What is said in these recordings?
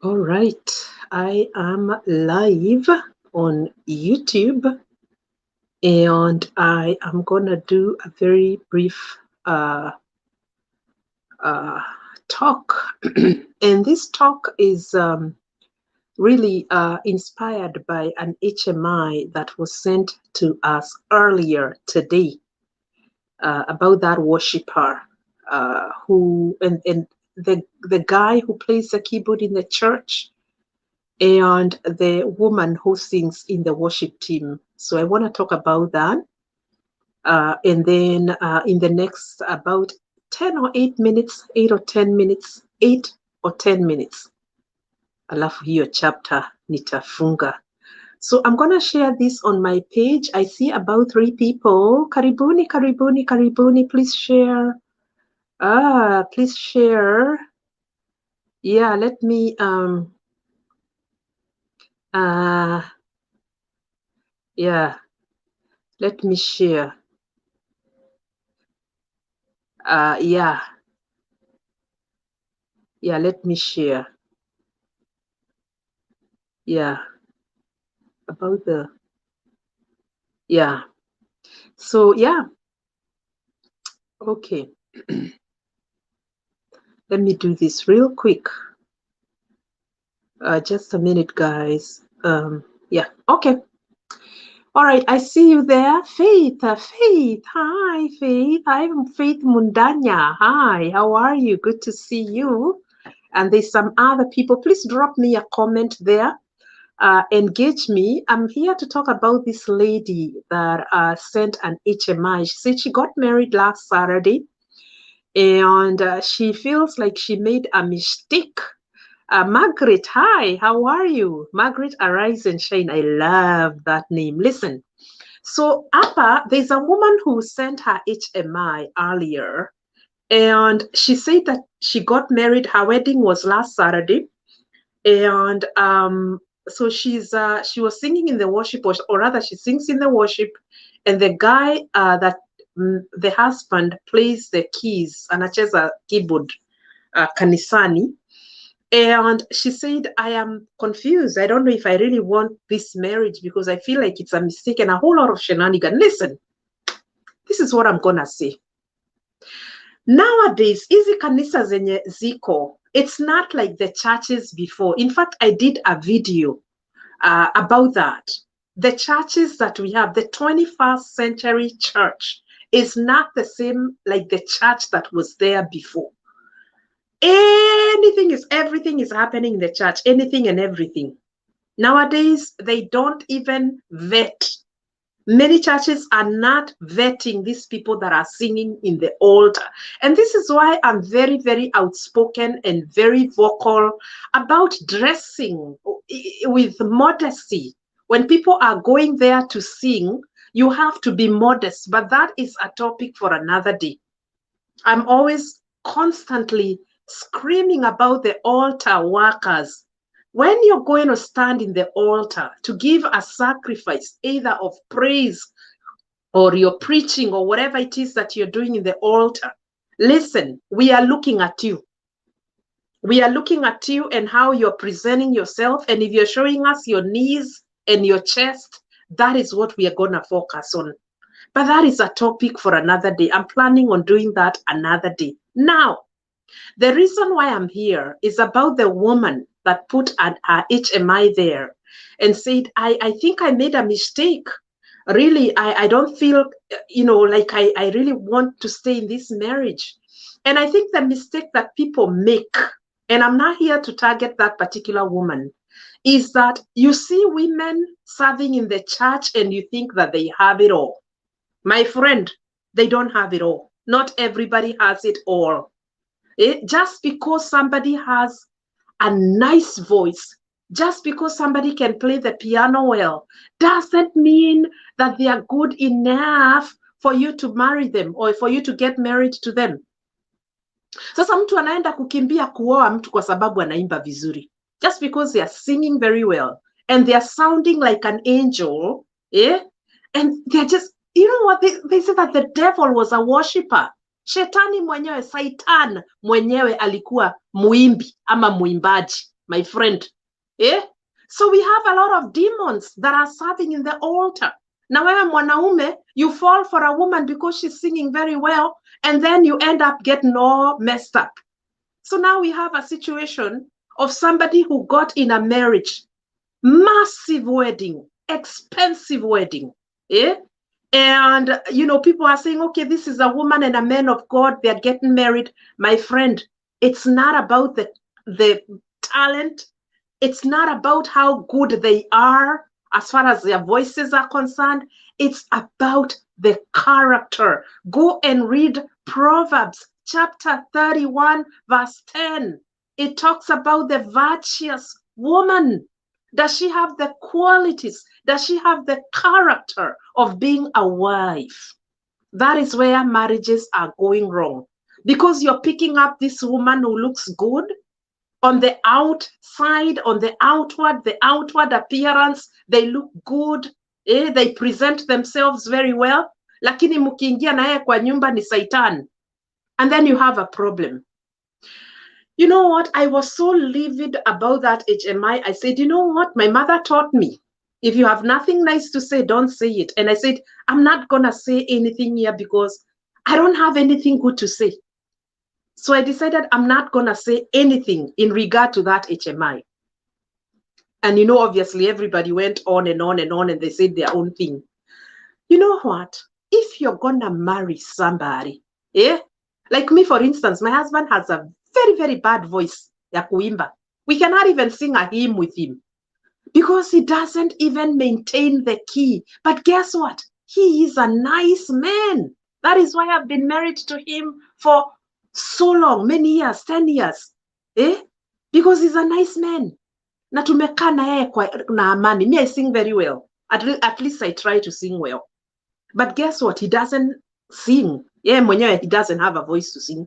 All right, I am live on YouTube and I am gonna do a very brief uh, uh, talk. And this talk is really inspired by an HMI that was sent to us earlier today about that worshiper who and the guy who plays the keyboard in the church and the woman who sings in the worship team. So I want to talk about that. And then in the next about 10 or 8 minutes, 8 or 10 minutes, 8 or 10 minutes, alafu hiyo chapter nitafunga. So I'm going to share this on my page. I see about 3 people. Karibuni, karibuni, karibuni. Please share. Please share. Yeah, let me yeah, let me share. Yeah, let me share. Yeah, about the, yeah. So, yeah, okay. Let me do this real quick. Just a minute, guys. Yeah, okay. All right, I see you there. Faith, Faith. Hi, Faith. I'm Faith Mundanya. Hi, how are you? Good to see you. And there's some other people. Please drop me a comment there. Engage me. I'm here to talk about this lady that sent an HMI. She said she got married last Saturday and she feels like she made a mistake. Margaret, hi, how are you? Margaret, arise and shine. I love that name. Listen, so Appa, there's a woman who sent her HMI earlier and she said that she got married. Her wedding was last Saturday. And so she was singing in the worship, or rather she sings in the worship, and the guy the husband plays the keys, anacheza keyboard kanisani. And she said, I am confused. I don't know if I really want this marriage because I feel like it's a mistake and a whole lot of shenanigans. Listen, this is what I'm gonna say. Nowadays, hizi kanisa zenye ziko, it's not like the churches before. In fact, I did a video about that. The churches that we have, the 21st century church, is not the same like the church that was there before. Everything is happening in the church, anything and everything. Nowadays, they don't even vet. Many churches are not vetting these people that are singing in the altar. And this is why I'm very, very outspoken and very vocal about dressing with modesty. When people are going there to sing, you have to be modest, but that is a topic for another day. I'm always constantly screaming about the altar workers. When you're going to stand in the altar to give a sacrifice, either of praise or you're preaching or whatever it is that you're doing in the altar, listen, we are looking at you. We are looking at you and how you're presenting yourself. And if you're showing us your knees and your chest, that is what we are going to focus on. But that is a topic for another day. I'm planning on doing that another day. Now, the reason why I'm here is about the woman that put an HMI there and said, I think I made a mistake. Really, I don't feel, like I really want to stay in this marriage. And I think the mistake that people make, and I'm not here to target that particular woman, is that you see women serving in the church and you think that they have it all. My friend, they don't have it all. Not everybody has it all. Just because somebody has a nice voice, just because somebody can play the piano well, doesn't mean that they are good enough for you to marry them or for you to get married to them. Sasa mtu anaenda kukimbia kuoa mtu kwa sababu anaimba vizuri. Just because they are singing very well and they are sounding like an angel, and they're just, you know what, they say that the devil was a worshiper. Shetani mwenyewe, Satan mwenyewe alikuwa muimbi ama muimbaji. my friend. Eh? So we have a lot of demons that are serving in the altar. Now, wewe mwanaume, you fall for a woman because she's singing very well, and then you end up getting all messed up. So now we have a situation of somebody who got in a marriage, massive wedding, expensive wedding. Eh? And, you know, people are saying, okay, this is a woman and a man of God. They're getting married. My friend, it's not about the talent. It's not about how good they are as far as their voices are concerned. It's about the character. Go and read Proverbs chapter 31, verse 10. It talks about the virtuous woman. Does she have the qualities? Does she have the character of being a wife? That is where marriages are going wrong. Because you're picking up this woman who looks good on the outside, on the outward appearance, they look good. They present themselves very well. Lakini mukiingia naye kwa nyumba ni Satan. And then you have a problem. You know what? I was so livid about that HMI. I said, you know what? My mother taught me, if you have nothing nice to say, don't say it. And I said, I'm not going to say anything here because I don't have anything good to say. So I decided I'm not going to say anything in regard to that HMI. And, you know, obviously everybody went on and on and on and they said their own thing. You know what? If you're going to marry somebody, like me, for instance, my husband has a very, very bad voice, ya kuimba. We cannot even sing a hymn with him because he doesn't even maintain the key. But guess what? He is a nice man. That is why I've been married to him for so long, many years, 10 years. Because he's a nice man. Na tumekaa na yeye na amani. Me, I sing very well. At least I try to sing well. But guess what? He doesn't sing. Mwenyewe, he doesn't have a voice to sing.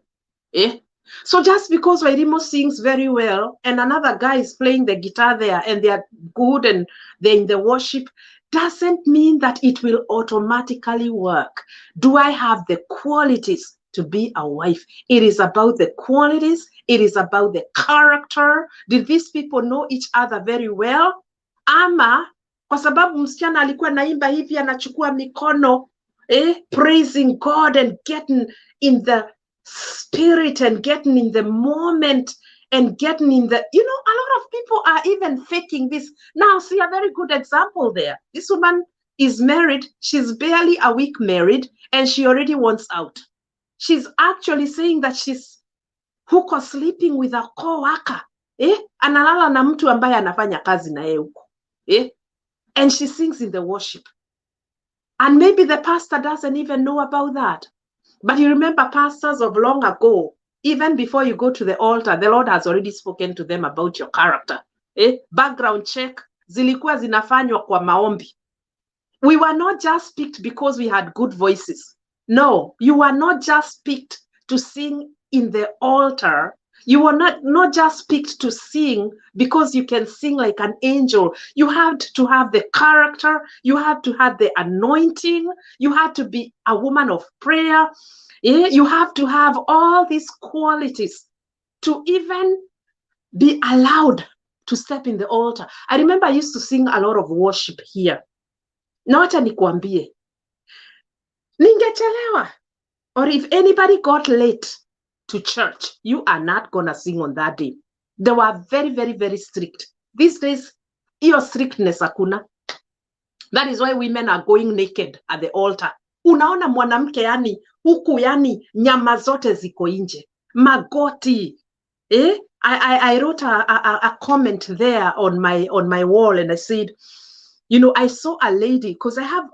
So just because Wairimu sings very well and another guy is playing the guitar there and they are good and they're in the worship, doesn't mean that it will automatically work. Do I have the qualities to be a wife? It is about the qualities. It is about the character. Did these people know each other very well? Ama, kwa sababu msichana alikuwa naimba hivi anachukua mikono, praising God and getting in the spirit and getting in the moment and getting in the, you know, a lot of people are even faking this. Now, see a very good example there. This woman is married. She's barely a week married and she already wants out. She's actually saying that she's huko sleeping with a co-worker. Analala na mtu ambaye anafanya kazi na yeye huko. And she sings in the worship. And maybe the pastor doesn't even know about that. But you remember pastors of long ago, even before you go to the altar, the Lord has already spoken to them about your character. Background check, zilikuwa zinafanywa kwa maombi. We were not just picked because we had good voices. No, you were not just picked to sing in the altar. You were not just picked to sing because you can sing like an angel. You had to have the character. You had to have the anointing. You had to be a woman of prayer. You have to have all these qualities to even be allowed to step in the altar. I remember I used to sing a lot of worship here. Na wacha nikuambie, ningechelewa, or if anybody got late to church, you are not gonna sing on that day. They were very, very, very strict. These days, iyo strictness hakuna. That is why women are going naked at the altar. Unaona mwanamke yani, huku yani, nyama zote ziko nje. Magoti. I wrote a comment there on my wall and I said, you know, I saw a lady, because I have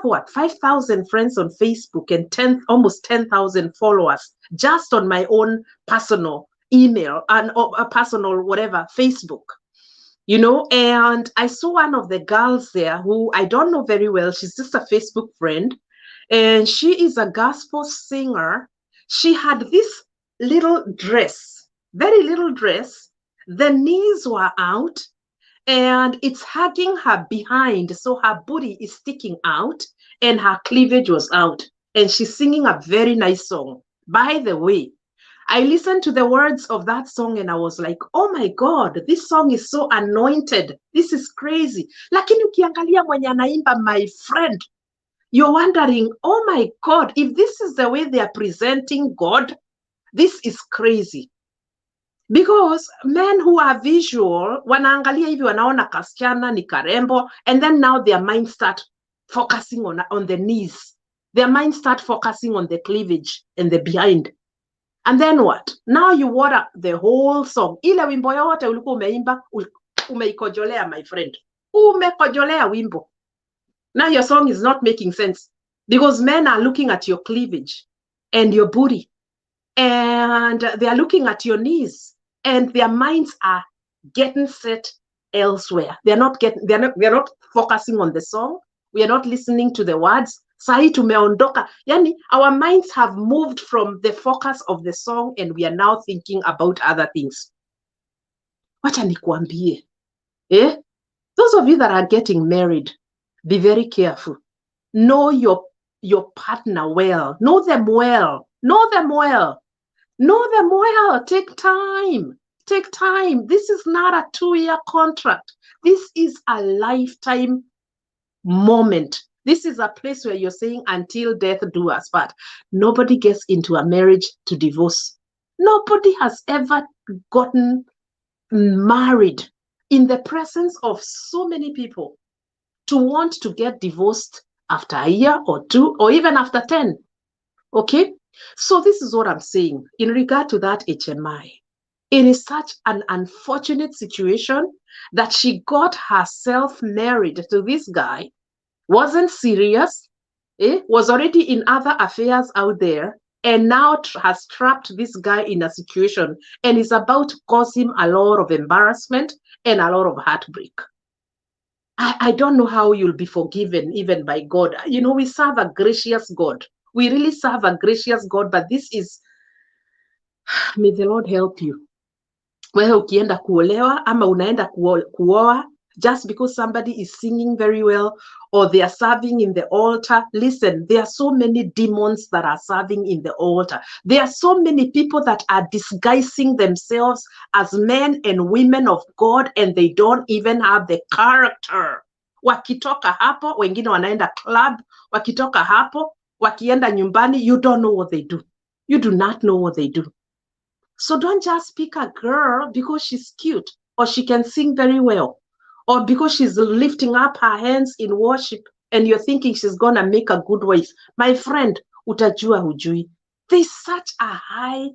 what, 5,000 friends on Facebook and almost 10,000 followers just on my own personal email and a personal whatever, Facebook, you know. And I saw one of the girls there who I don't know very well. She's just a Facebook friend. And she is a gospel singer. She had this little dress, very little dress. The knees were out. And it's hugging her behind, so her booty is sticking out and her cleavage was out. And she's singing a very nice song. By the way, I listened to the words of that song and I was like, oh my God, this song is so anointed. This is crazy. Lakini ukiangalia mwenye anaimba, my friend, you're wondering, oh my God, if this is the way they are presenting God, this is crazy. Because men who are visual, wanaangalia hivi wanaona kasichana ni karembo, and then now their mind start focusing on the knees. Their mind start focusing on the cleavage and the behind. And then what? Now you water the whole song. Ile wimbo yote ulikuwa umeimba, umeikojolea, my friend. Umekojolea wimbo. Now your song is not making sense. Because men are looking at your cleavage and your booty. And they are looking at your knees. And their minds are getting set elsewhere. They're not focusing on the song. We are not listening to the words. Sahi tumeondoka. Yani, our minds have moved from the focus of the song and we are now thinking about other things. Wacha nikuambie. Those of you that are getting married, be very careful. Know your partner well. Know them well. Know them well. Know them well. Take time. Take time. This is not a 2-year contract. This is a lifetime moment. This is a place where you're saying, until death do us part. Nobody gets into a marriage to divorce. Nobody has ever gotten married in the presence of so many people to want to get divorced after a year or 2 or even after 10. Okay? So this is what I'm saying in regard to that HMI. It is such an unfortunate situation that she got herself married to this guy, wasn't serious, was already in other affairs out there, and now has trapped this guy in a situation and is about to cause him a lot of embarrassment and a lot of heartbreak. I don't know how you'll be forgiven even by God. You know, we serve a gracious God. We really serve a gracious God, but this is, may the Lord help you. Wewe ukienda kuolewa ama unaenda kuoa, just because somebody is singing very well or they are serving in the altar. Listen, there are so many demons that are serving in the altar. There are so many people that are disguising themselves as men and women of God and they don't even have the character. Wakitoka hapo, wengine wanaenda club. Wakitoka hapo, wakienda nyumbani, you don't know what they do. You do not know what they do. So don't just pick a girl because she's cute or she can sing very well or because she's lifting up her hands in worship and you're thinking she's going to make a good wife. My friend, utajua hujui. There's such a high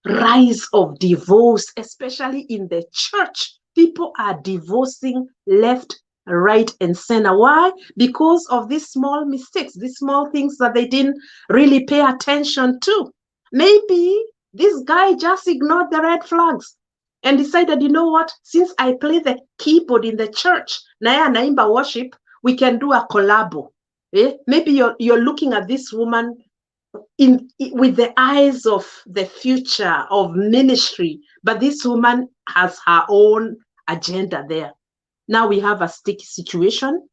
rise of divorce, especially in the church. People are divorcing left, right, and center. Why? Because of these small mistakes, these small things that they didn't really pay attention to. Maybe this guy just ignored the red flags and decided, you know what, since I play the keyboard in the church, na naimba worship, we can do a collabo. Maybe you're looking at this woman with the eyes of the future of ministry, but this woman has her own agenda there. Now we have a sticky situation,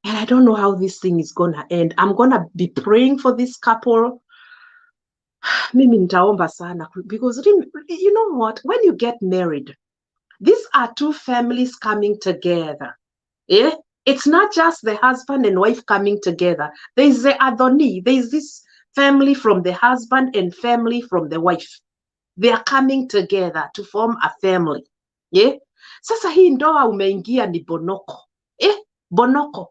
and I don't know how this thing is going to end. I'm going to be praying for this couple. Mimi nitaomba sana, because you know what, when you get married, these are two families coming together. It's not just the husband and wife coming together. There's the adoni, there's this family from the husband and family from the wife. They are coming together to form a family. Sasa hii ndoa umeingia ni bonoko. Bonoko.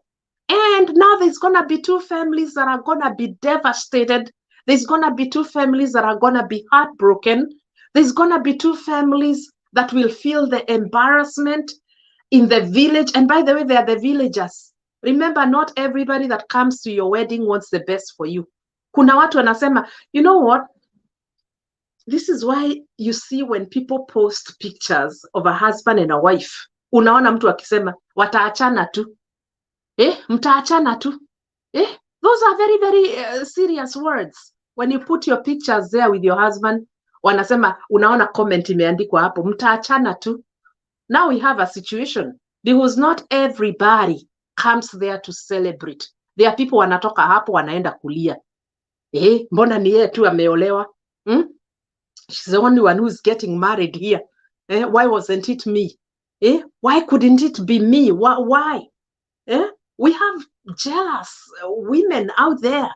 And now there's gonna be two families that are gonna be devastated. There's gonna be two families that are gonna be heartbroken. There's gonna be two families that will feel the embarrassment in the village. And by the way, they are the villagers. Remember, not everybody that comes to your wedding wants the best for you. Kuna watu wanasema, you know what? This is why you see when people post pictures of a husband and a wife, unaona mtu akisema, wataachana tu. Mtaachana tu. Those are very, very serious words. When you put your pictures there with your husband, wanasema, unaona comment imeandikwa hapo, mtaachana tu. Now we have a situation because not everybody comes there to celebrate. There are people wanatoka hapo wanaenda kulia. Mbona ni yeye tu ameolewa? She's the only one who's getting married here. Why wasn't it me? Why couldn't it be me? Why? We have jealous women out there,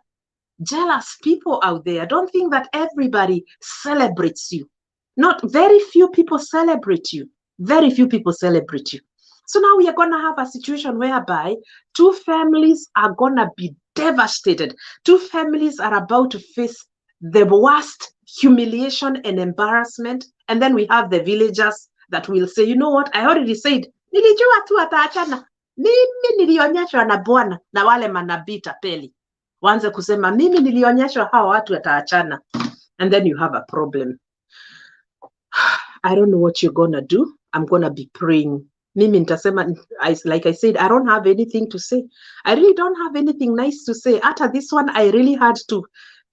jealous people out there. Don't think that everybody celebrates you. Not very few people celebrate you. Very few people celebrate you. So now we are going to have a situation whereby two families are going to be devastated. Two families are about to face the worst humiliation and embarrassment. And then we have the villagers that will say, you know what, I already said, nilijua tu ataachana. Mimi nilionyeshwa na Bwana na wale manabii tapeli. Waanze kusema, mimi nilionyeshwa hawa watu wataachana. And then you have a problem. I don't know what you're going to do. I'm going to be praying. Mimi nitasema, like I said, I don't have anything to say. I really don't have anything nice to say. After this one, I really had to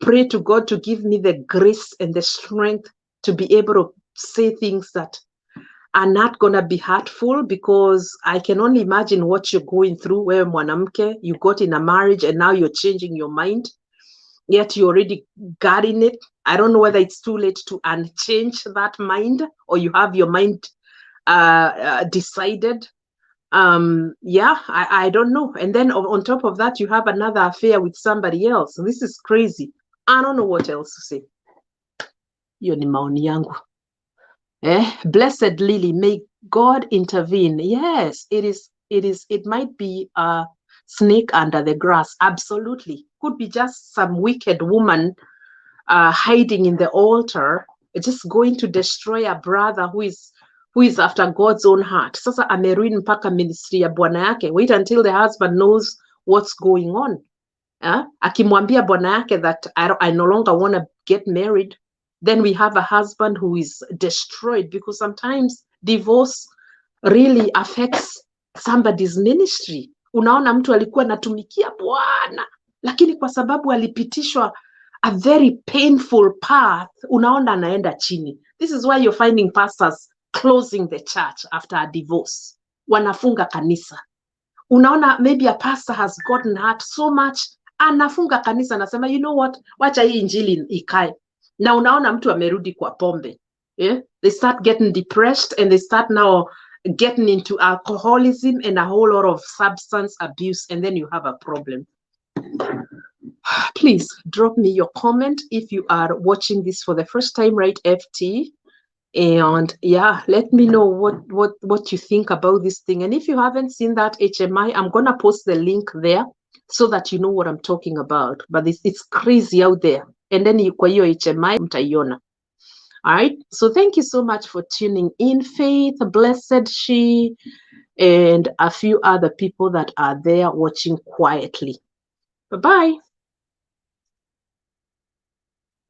pray to God to give me the grace and the strength to be able to say things that are not going to be hurtful, because I can only imagine what you're going through where mwanamke, you got in a marriage and now you're changing your mind, yet you already got in it. I don't know whether it's too late to unchange that mind, or you have your mind decided. I don't know. And then on top of that, you have another affair with somebody else. This is crazy. I don't know what else to say. Hiyo ni maoni yangu. Blessed Lily, may God intervene. Yes, it might be a snake under the grass. Absolutely. Could be just some wicked woman hiding in the altar, just going to destroy a brother who is after God's own heart. Sasa ameruin mpaka ministry ya bwana yake. Wait until the husband knows what's going on. Akimwambia bwana yake that I no longer want to get married, then we have a husband who is destroyed, because sometimes divorce really affects somebody's ministry. Unaona mtu alikuwa anatumikia Bwana, lakini kwa sababu alipitishwa a very painful path, unaona anaenda chini. This is why you're finding pastors closing the church after a divorce. Wanafunga kanisa. Unaona maybe a pastor has gotten hurt so much, anafunga kanisa, anasema you know what, wacha hii injili ikae. Na unaona mtu amerudi kwa pombe. They start getting depressed and they start now getting into alcoholism and a whole lot of substance abuse, and then you have a problem. Please drop me your comment if you are watching this for the first time, right, FT? And yeah, let me know what you think about this thing. And if you haven't seen that HMI, I'm gonna post the link there so that you know what I'm talking about. But it's crazy out there. And then kwa hiyo HMI mtaiona. All right, so thank you so much for tuning in. Faith, Blessed She, and a few other people that are there watching quietly. Bye-bye.